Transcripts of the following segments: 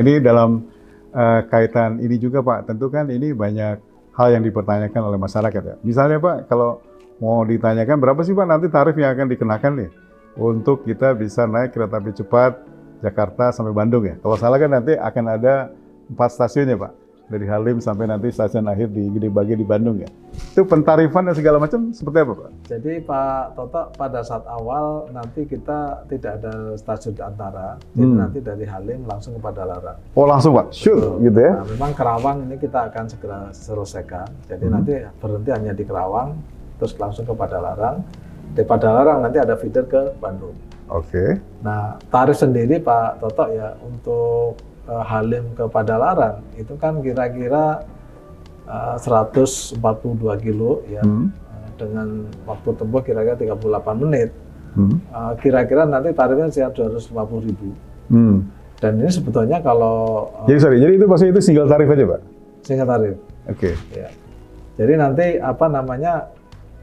ini dalam kaitan ini juga Pak, tentu kan ini banyak hal yang dipertanyakan oleh masyarakat ya. Misalnya Pak, kalau mau ditanyakan berapa sih Pak nanti tarif yang akan dikenakan nih untuk kita bisa naik kereta api cepat Jakarta sampai Bandung ya. Kalau salah kan nanti akan ada 4 stasiun ya Pak, dari Halim sampai nanti stasiun akhir di Gede Bage di Bandung ya. Itu pentarifan dan segala macam seperti apa Pak? Jadi Pak Toto, pada saat awal nanti kita tidak ada stasiun antara, jadi nanti dari Halim langsung ke Padalarang. Oh langsung Pak, sure gitu ya? Nah, memang Kerawang ini kita akan segera selesaikan, jadi nanti berhenti hanya di Kerawang, terus langsung ke Padalarang. Di Padalarang nanti ada feeder ke Bandung. Oke. Nah, tarif sendiri Pak Toto ya untuk Halim ke Padalarang itu kan kira-kira 142 kilo ya, dengan waktu tempuh kira-kira 38 menit. Kira-kira nanti tarifnya sekitar 250.000. Dan ini sebetulnya kalau Jadi itu pasti itu single tarif aja Pak? single tarif. Oke. Ya. Jadi nanti apa namanya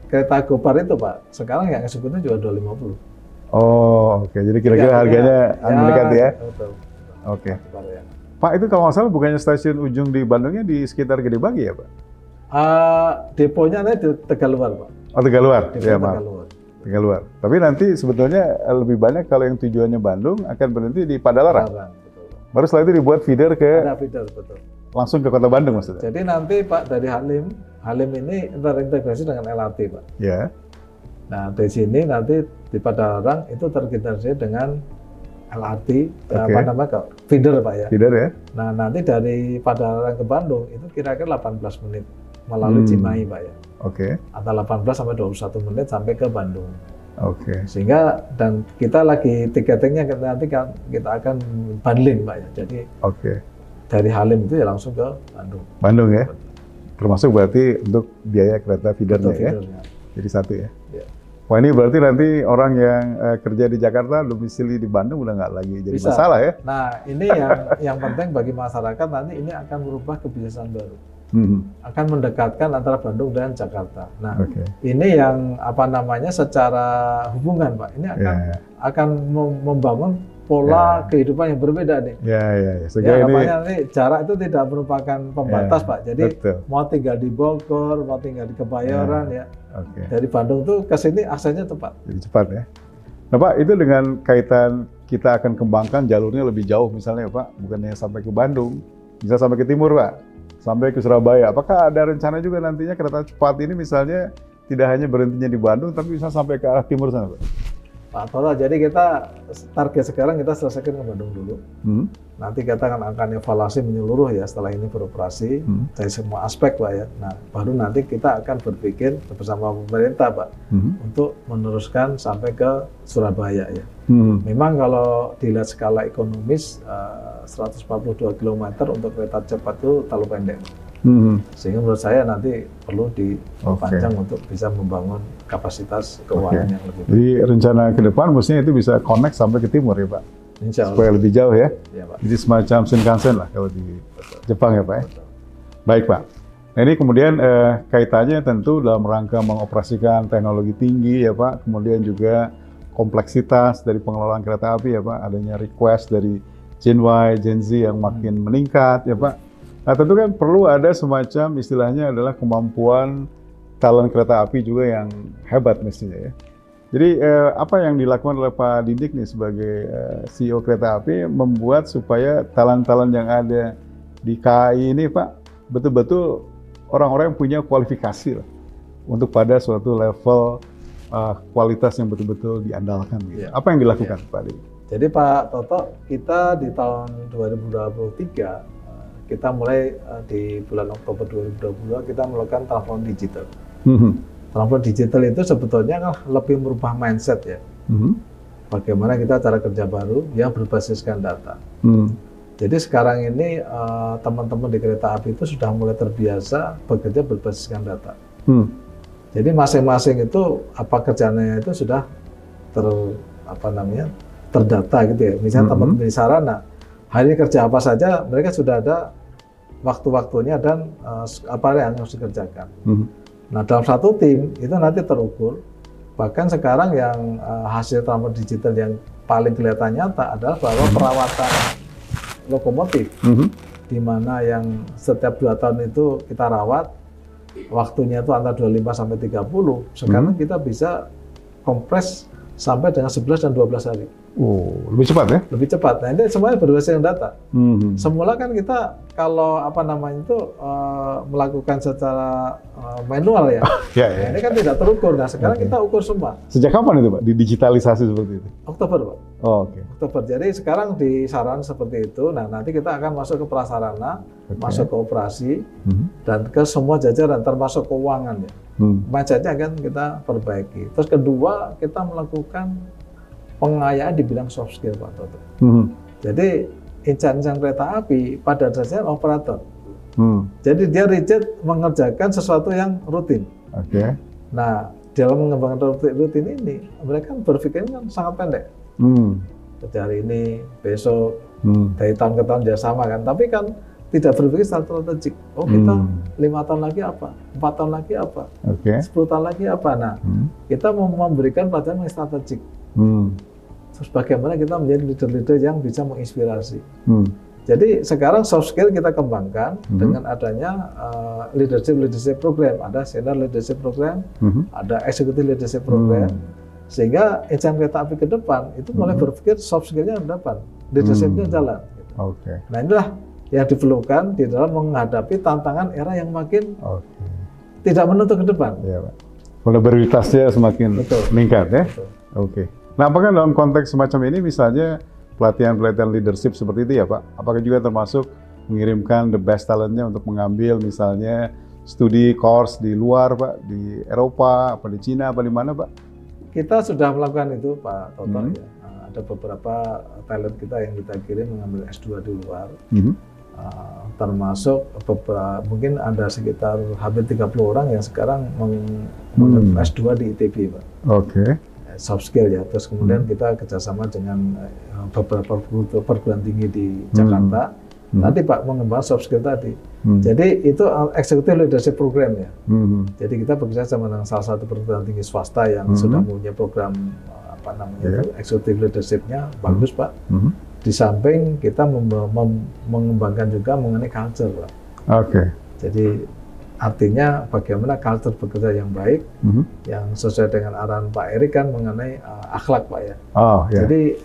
kereta Gopar itu Pak, sekarang yang eksekutif juga 250. Oh oke, jadi kira-kira harganya mendekati ya? Betul. Oke. Gopar, ya. Pak itu kalau nggak salah bukannya stasiun ujung di Bandungnya di sekitar Gede Bage ya Pak? Deponya nanti di Tegaluar Pak. Oh Tegaluar, Depo ya maaf. Tegaluar. Tegaluar. Tapi nanti sebetulnya lebih banyak kalau yang tujuannya Bandung akan berhenti di Padalarang. Betul. Baru setelah itu dibuat feeder ke Ada feeder, betul. langsung ke kota Bandung maksudnya? Jadi nanti Pak dari Halim ini terintegrasi dengan LRT Pak. Ya. Nah di sini nanti di Padalarang itu terintegrasi dengan LRT, apa namanya feeder Pak ya. Feeder ya. Nah nanti dari Padalarang ke Bandung itu kira-kira 18 menit melalui Cimahi Pak ya. Oke. Antara 18 sampai 21 menit sampai ke Bandung. Oke. Sehingga dan kita lagi tiketingnya nanti kita akan bundling Pak ya. Jadi dari Halim itu ya langsung ke Bandung. Bandung ya. Termasuk berarti untuk biaya kereta feedernya ya. Jadi satu ya. Ya. Wah ini berarti nanti orang yang kerja di Jakarta domisili di Bandung udah nggak lagi jadi Bisa. masalah ya? Nah ini yang penting bagi masyarakat nanti ini akan merubah kebiasaan baru. Akan mendekatkan antara Bandung dan Jakarta. Nah ini yang apa namanya secara hubungan Pak. Ini akan membangun pola kehidupan yang berbeda nih. Sehingga ini nanti jarak itu tidak merupakan pembatas Pak. Jadi mau tinggal di Bogor, mau tinggal di Kebayoran ya. Dari Bandung tuh ke sini aksesnya cepat. Jadi cepat ya. Nah Pak, itu dengan kaitan kita akan kembangkan jalurnya lebih jauh misalnya Pak, bukannya sampai ke Bandung, bisa sampai ke timur Pak, sampai ke Surabaya. Apakah ada rencana juga nantinya kereta cepat ini misalnya tidak hanya berhentinya di Bandung, tapi bisa sampai ke arah timur sana Pak? Pak Toto, jadi kita target sekarang kita selesaikan ke Bandung dulu. Nanti kita akan evaluasi menyeluruh ya setelah ini beroperasi dari semua aspek Pak ya. Nah baru nanti kita akan berpikir bersama pemerintah Pak untuk meneruskan sampai ke Surabaya ya. Memang kalau dilihat skala ekonomis 142 km untuk kereta cepat itu terlalu pendek. Sehingga menurut saya nanti perlu dipanjang untuk bisa membangun kapasitas keuangan yang lebih baik. Jadi rencana ke depan mestinya itu bisa connect sampai ke timur ya Pak? Insya Allah. Supaya lebih jauh ya? Ya, Pak. Jadi semacam Shinkansen lah kalau di Jepang ya Pak ya? Baik Pak. Nah ini kemudian kaitannya tentu dalam rangka mengoperasikan teknologi tinggi ya Pak, kemudian juga kompleksitas dari pengelolaan kereta api ya Pak, adanya request dari Gen Y, Gen Z yang makin meningkat ya Pak. Nah tentu kan perlu ada semacam istilahnya adalah kemampuan talent kereta api juga yang hebat mestinya ya. Jadi apa yang dilakukan oleh Pak Didik nih sebagai CEO kereta api membuat supaya talent-talent yang ada di KAI ini Pak betul-betul orang-orang yang punya kualifikasi lah untuk pada suatu level kualitas yang betul-betul diandalkan gitu. Apa yang dilakukan Pak Didik? Jadi Pak Toto, kita di tahun 2023 kita mulai di bulan Oktober 2022 kita melakukan transformasi digital. Transformasi digital itu sebetulnya kan lebih merubah mindset ya. Bagaimana kita cara kerja baru yang berbasiskan data. Jadi sekarang ini teman-teman di kereta api itu sudah mulai terbiasa bekerja berbasiskan data. Jadi masing-masing itu apa kerjanya itu sudah terdata gitu ya. Misalnya teman-teman di sarana hari ini kerja apa saja, mereka sudah ada waktu-waktunya dan apa yang harus dikerjakan. Nah dalam satu tim itu nanti terukur, bahkan sekarang yang hasil transformasi digital yang paling kelihatan nyata adalah bahwa perawatan lokomotif, di mana yang setiap 2 tahun itu kita rawat, waktunya itu antara 25 sampai 30. Sekarang kita bisa kompres sampai dengan 11 dan 12 hari. Oh, lebih cepat ya? Lebih cepat. Nah, ini semuanya berdasarkan data. Semula kan kita kalau melakukan secara manual ya. Nah, ini kan tidak terukur. Nah, sekarang kita ukur semua. Sejak kapan itu, Pak? Didigitalisasi seperti itu? Oktober, Pak. Oh, oke. Oktober. Jadi sekarang di saran seperti itu. Nah, nanti kita akan masuk ke prasarana, masuk ke operasi, dan ke semua jajaran termasuk keuangan ya. Mindsetnya akan kita perbaiki. Terus kedua, kita melakukan pengayaan di bidang soft skill, Pak Toto. Jadi insan-insan kereta api pada dasarnya operator. Jadi dia rigid mengerjakan sesuatu yang rutin. Nah, dalam mengembangkan rutin ini, mereka berpikirnya kan sangat pendek. Jadi hari ini, besok, dari tahun ke tahun dia sama kan. Tapi kan tidak berpikir secara strategik. Oh, kita 5 tahun lagi apa? 4 tahun lagi apa? 10 tahun lagi apa? Nah, kita memberikan pelajaran yang strategik. Terus bagaimana kita menjadi leader-leader yang bisa menginspirasi. Jadi sekarang soft skill kita kembangkan dengan adanya leadership program. Ada senior leadership program, ada executive leadership program. Sehingga insan kereta api ke depan itu mulai berpikir soft skillnya ke depan, leadershipnya jalan. Nah, inilah yang diperlukan di dalam menghadapi tantangan era yang makin tidak menentu ke depan. Iya, Pak. Valoritasnya semakin meningkat ya. Nah, apakah dalam konteks semacam ini misalnya pelatihan-pelatihan leadership seperti itu ya, Pak? Apakah juga termasuk mengirimkan the best talentnya untuk mengambil misalnya studi course di luar, Pak, di Eropa, apa di Cina, apa di mana, Pak? Kita sudah melakukan itu, Pak Toto. Ya. Ada beberapa talent kita yang kita kirim mengambil S2 di luar. Termasuk beberapa, mungkin ada sekitar hampir 30 orang yang sekarang mengambil S2 di ITB, Pak. Soft skill ya. Terus kemudian kita kerjasama dengan beberapa perguruan tinggi di Jakarta. Nanti Pak mengembangkan soft skill tadi. Jadi itu executive leadership program ya. Jadi kita bekerja sama dengan salah satu perguruan tinggi swasta yang sudah punya program executive leadership-nya bagus, Pak. Di samping kita mengembangkan juga mengenai culture, Pak. Jadi artinya bagaimana culture bekerja yang baik, yang sesuai dengan arahan Pak Erik kan mengenai akhlak, Pak ya. Jadi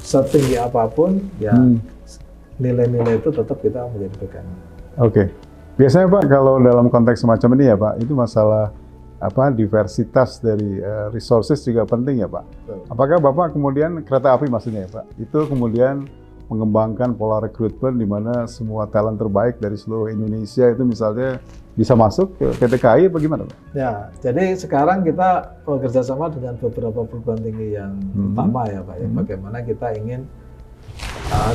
setinggi apapun ya nilai-nilai itu tetap kita menjadi pegangan. Biasanya Pak kalau dalam konteks semacam ini ya Pak, itu masalah diversitas dari resources juga penting ya Pak. Apakah Bapak kemudian kereta api maksudnya ya Pak, itu kemudian mengembangkan pola rekrutmen di mana semua talent terbaik dari seluruh Indonesia itu misalnya bisa masuk ke PT KAI bagaimana Pak? Ya, jadi sekarang kita bekerja sama dengan beberapa perguruan tinggi yang utama ya Pak. Bagaimana kita ingin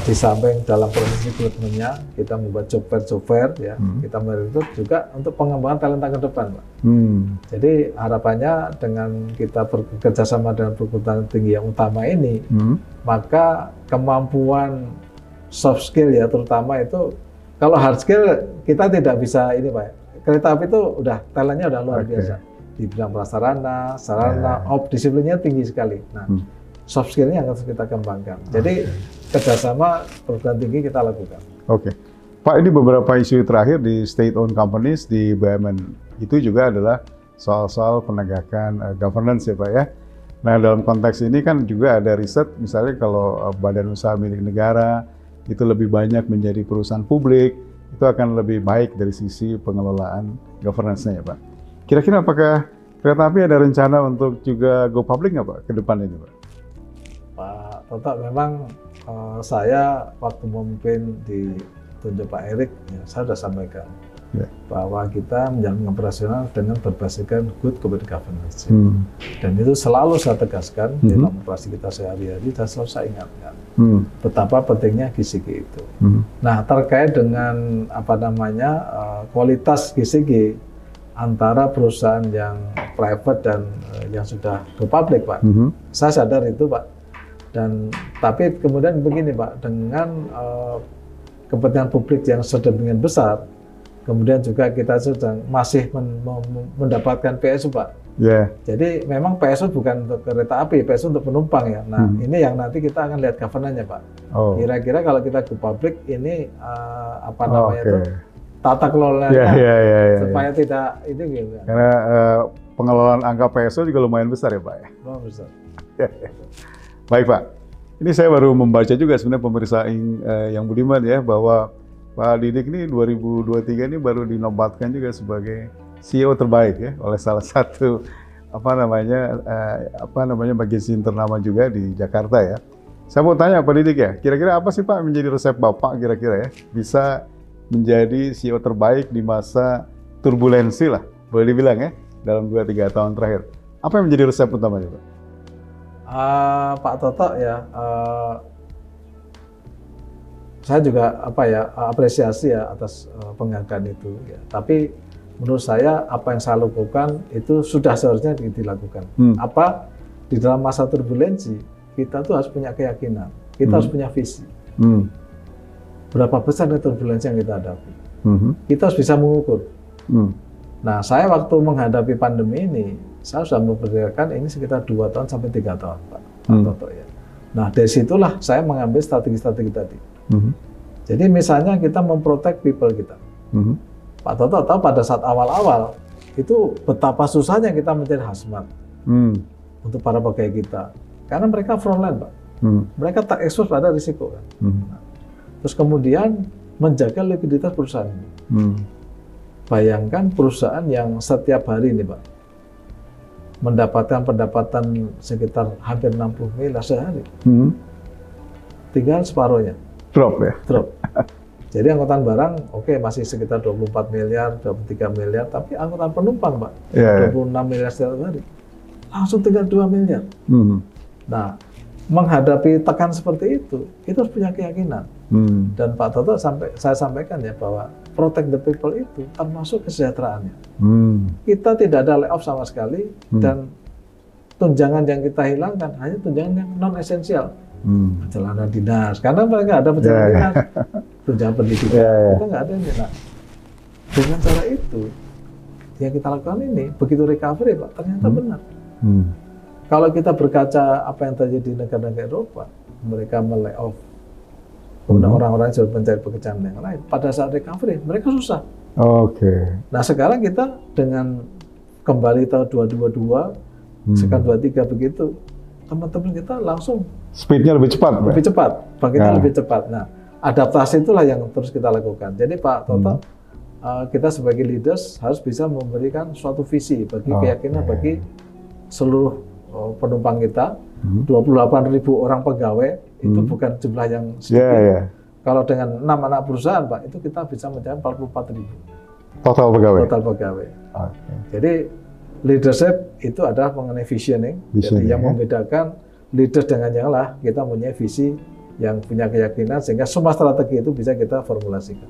di samping dalam proses rekrutmennya kita membuat job fair ya, kita merekrut juga untuk pengembangan talenta ke depan Pak. Jadi harapannya dengan kita bekerja sama dengan perguruan tinggi yang utama ini, maka kemampuan soft skill ya terutama itu, kalau hard skill kita tidak bisa ini Pak. Kereta api itu udah talentnya udah luar biasa di bidang prasarana, sarana, disiplinnya tinggi sekali. Nah, soft skillnya yang harus kita kembangkan. Jadi kerjasama perguruan tinggi kita lakukan. Pak, ini beberapa isu terakhir di state-owned companies di BUMN itu juga adalah soal-soal penegakan governance ya Pak ya. Nah dalam konteks ini kan juga ada riset, misalnya kalau badan usaha milik negara itu lebih banyak menjadi perusahaan publik, itu akan lebih baik dari sisi pengelolaan governance-nya ya Pak. Kira-kira apakah kereta api ada rencana untuk juga go public nggak Pak ke depan ini Pak? Pak Toto, memang saya waktu memimpin ditunjuk Pak Erik, ya, saya sudah sampaikan bahwa kita menjalankan operasional dengan berbasiskan good corporate governance. Dan itu selalu saya tegaskan dalam operasi kita sehari-hari dan selalu saya ingatkan betapa pentingnya GCG itu. Nah, terkait dengan kualitas GCG antara perusahaan yang private dan yang sudah go public Pak, saya sadar itu Pak. Tapi kemudian begini Pak, dengan kepentingan publik yang sedemikian besar, kemudian juga kita sedang masih mendapatkan PSU Pak. Jadi memang PSO bukan untuk kereta api, PSO untuk penumpang ya. Nah, ini yang nanti kita akan lihat governance-nya, Pak. Kira-kira kalau kita ke publik ini itu tata kelolanya supaya tidak itu gitu. Karena pengelolaan angka PSO juga lumayan besar ya, Pak ya. Lumayan besar. Baik, Pak. Ini saya baru membaca juga sebenarnya pemirsa yang budiman ya, bahwa Pak Didik ini 2023 ini baru dinobatkan juga sebagai CEO terbaik ya oleh salah satu magazine ternama juga di Jakarta ya. Saya mau tanya Pak Didik ya, kira-kira apa sih Pak menjadi resep Bapak kira-kira ya bisa menjadi CEO terbaik di masa turbulensi lah, boleh dibilang ya, dalam 2-3 tahun terakhir. Apa yang menjadi resep utamanya Pak? Pak Toto ya, saya juga apresiasi ya atas penghargaan itu ya. Tapi menurut saya apa yang saya lakukan itu sudah seharusnya dilakukan. Di dalam masa turbulensi kita tuh harus punya keyakinan, kita harus punya visi. Berapa besar turbulensi yang kita hadapi? Kita harus bisa mengukur. Nah, saya waktu menghadapi pandemi ini, saya sudah memperkirakan ini sekitar 2 tahun sampai 3 tahun, Pak Toto ya. Nah, dari situlah saya mengambil strategi-strategi tadi. Jadi misalnya kita memprotek people kita. Pak Toto tahu pada saat awal-awal itu betapa susahnya kita mencari hazmat untuk para pegawai kita, karena mereka frontline Pak, mereka tak ekspos pada risiko kan. Terus kemudian menjaga likuiditas perusahaan ini. Bayangkan perusahaan yang setiap hari ini Pak mendapatkan pendapatan sekitar hampir 60 miliar sehari, tinggal separuhnya drop. Jadi angkutan barang masih sekitar 24 miliar, 23 miliar, tapi angkutan penumpang Pak, 26 miliar setiap hari. Langsung tinggal 2 miliar. Nah, menghadapi tekan seperti itu, kita harus punya keyakinan. Dan Pak Toto saya sampaikan ya bahwa protect the people itu termasuk kesejahteraannya. Kita tidak ada layoff sama sekali dan tunjangan yang kita hilangkan hanya tunjangan yang non esensial. Perjalanan dinas, karena mereka ada perjalanan dinas, tunjangan pendidikan, kita nggak ada ini. Nah, dengan cara itu yang kita lakukan ini, begitu recovery Pak, ternyata benar. Kalau kita berkaca apa yang terjadi di negara-negara Eropa, mereka melay-off orang-orang yang sudah mencari pekerjaan yang lain. Pada saat recovery, mereka susah. Nah, sekarang kita dengan kembali tahun 2022, sekarang 2023 begitu, teman-teman kita langsung speednya lebih cepat, bangkitnya lebih cepat. Nah, adaptasi itulah yang terus kita lakukan. Jadi Pak Toto, kita sebagai leaders harus bisa memberikan suatu visi bagi keyakinan bagi seluruh penumpang kita. 28.000 orang pegawai itu bukan jumlah yang sedikit. Kalau dengan 6 anak perusahaan Pak, itu kita bisa mencapai 44.000 total pegawai. Jadi leadership itu adalah mengenai visioning. Jadi yang membedakan leaders dengan yang lain, kita punya visi yang punya keyakinan sehingga semua strategi itu bisa kita formulasikan.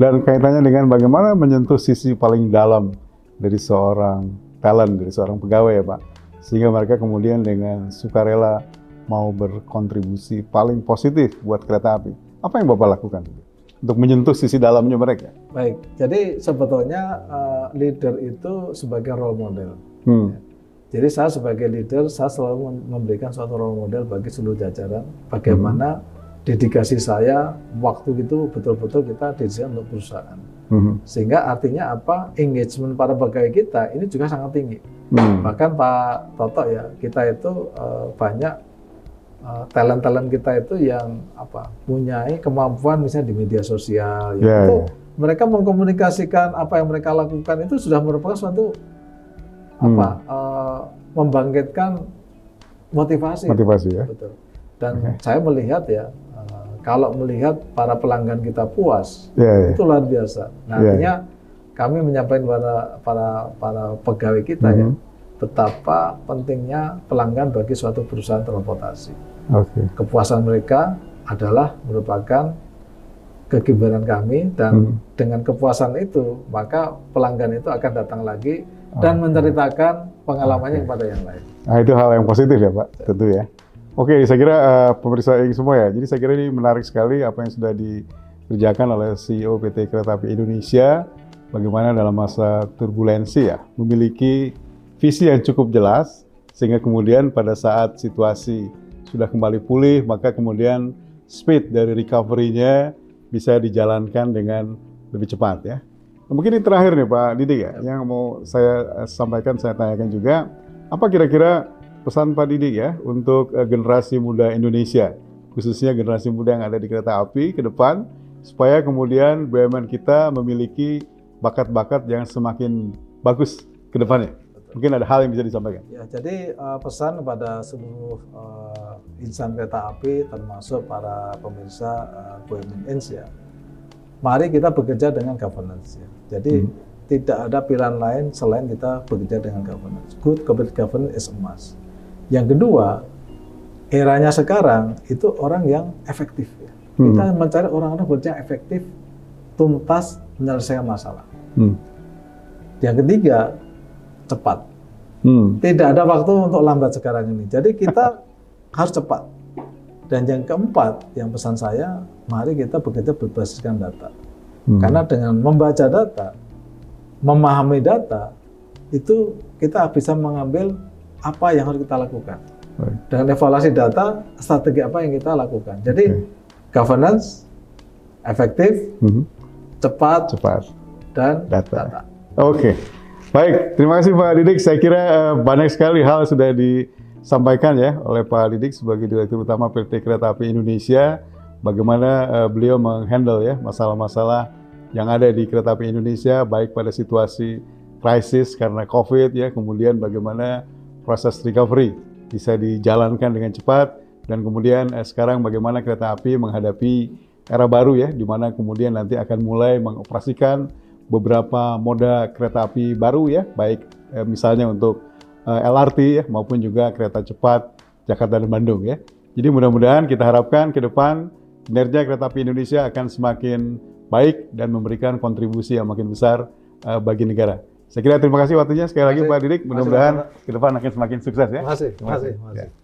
Dan kaitannya dengan bagaimana menyentuh sisi paling dalam dari seorang talent, dari seorang pegawai ya Pak, sehingga mereka kemudian dengan sukarela mau berkontribusi paling positif buat kereta api. Apa yang Bapak lakukan untuk menyentuh sisi dalamnya mereka? Baik, jadi sebetulnya leader itu sebagai role model. Jadi saya sebagai leader, saya selalu memberikan suatu role model bagi seluruh jajaran, bagaimana dedikasi saya, waktu itu betul-betul kita dedikasikan untuk perusahaan. Sehingga artinya apa, engagement para pegawai kita ini juga sangat tinggi. Bahkan Pak Toto ya, kita itu banyak talent-talent kita itu yang punya kemampuan misalnya di media sosial. Itu mereka mengkomunikasikan apa yang mereka lakukan itu sudah merupakan suatu membangkitkan motivasi ya. Betul. Dan saya melihat ya, kalau melihat para pelanggan kita puas, itu luar biasa. Nah, artinya kami menyampaikan para pegawai kita ya, betapa pentingnya pelanggan bagi suatu perusahaan transportasi. Kepuasan mereka adalah merupakan kegembiraan kami, dan dengan kepuasan itu maka pelanggan itu akan datang lagi dan menceritakan pengalamannya kepada yang lain. Nah, itu hal yang positif ya Pak, tentu ya. Saya kira pemirsa ini semua ya, jadi saya kira ini menarik sekali apa yang sudah dikerjakan oleh CEO PT Kereta Api Indonesia, bagaimana dalam masa turbulensi ya, memiliki visi yang cukup jelas, sehingga kemudian pada saat situasi sudah kembali pulih, maka kemudian speed dari recovery-nya bisa dijalankan dengan lebih cepat ya. Mungkin ini terakhir nih Pak Didik ya, yang mau saya sampaikan, saya tanyakan juga, apa kira-kira pesan Pak Didik ya untuk generasi muda Indonesia, khususnya generasi muda yang ada di kereta api ke depan, supaya kemudian BUMN kita memiliki bakat-bakat yang semakin bagus ke depannya. Mungkin ada hal yang bisa disampaikan. Ya, jadi pesan kepada seluruh insan kereta api, termasuk para pemirsa BUMN ya, mari kita bekerja dengan governance ya. Jadi tidak ada pilihan lain selain kita bekerja dengan governance. Good corporate governance is a must. Yang kedua, eranya sekarang itu orang yang efektif ya. Kita mencari orang-orang bekerja efektif, tuntas, menyelesaikan masalah. Yang ketiga, cepat. Tidak ada waktu untuk lambat sekarang ini. Jadi kita harus cepat. Dan yang keempat, yang pesan saya, mari kita bekerja berbasiskan data. Karena dengan membaca data, memahami data, itu kita bisa mengambil apa yang harus kita lakukan. Dengan evaluasi data, strategi apa yang kita lakukan. Jadi governance, efektif, cepat, dan data. Oke. Baik, terima kasih Pak Didik. Saya kira banyak sekali hal sudah disampaikan ya oleh Pak Didik sebagai Direktur Utama PT Kereta Api Indonesia. Bagaimana beliau menghandle ya masalah-masalah yang ada di Kereta Api Indonesia, baik pada situasi krisis karena COVID ya, kemudian bagaimana proses recovery bisa dijalankan dengan cepat, dan kemudian sekarang bagaimana kereta api menghadapi era baru ya, di mana kemudian nanti akan mulai mengoperasikan beberapa moda kereta api baru ya, baik misalnya untuk LRT ya, maupun juga kereta cepat Jakarta dan Bandung ya. Jadi mudah-mudahan kita harapkan ke depan kinerja Kereta Api Indonesia akan semakin baik dan memberikan kontribusi yang makin besar bagi negara. Saya kira terima kasih waktunya sekali lagi Pak Didik. Mudah-mudahan ke depan akan semakin sukses ya. Terima kasih.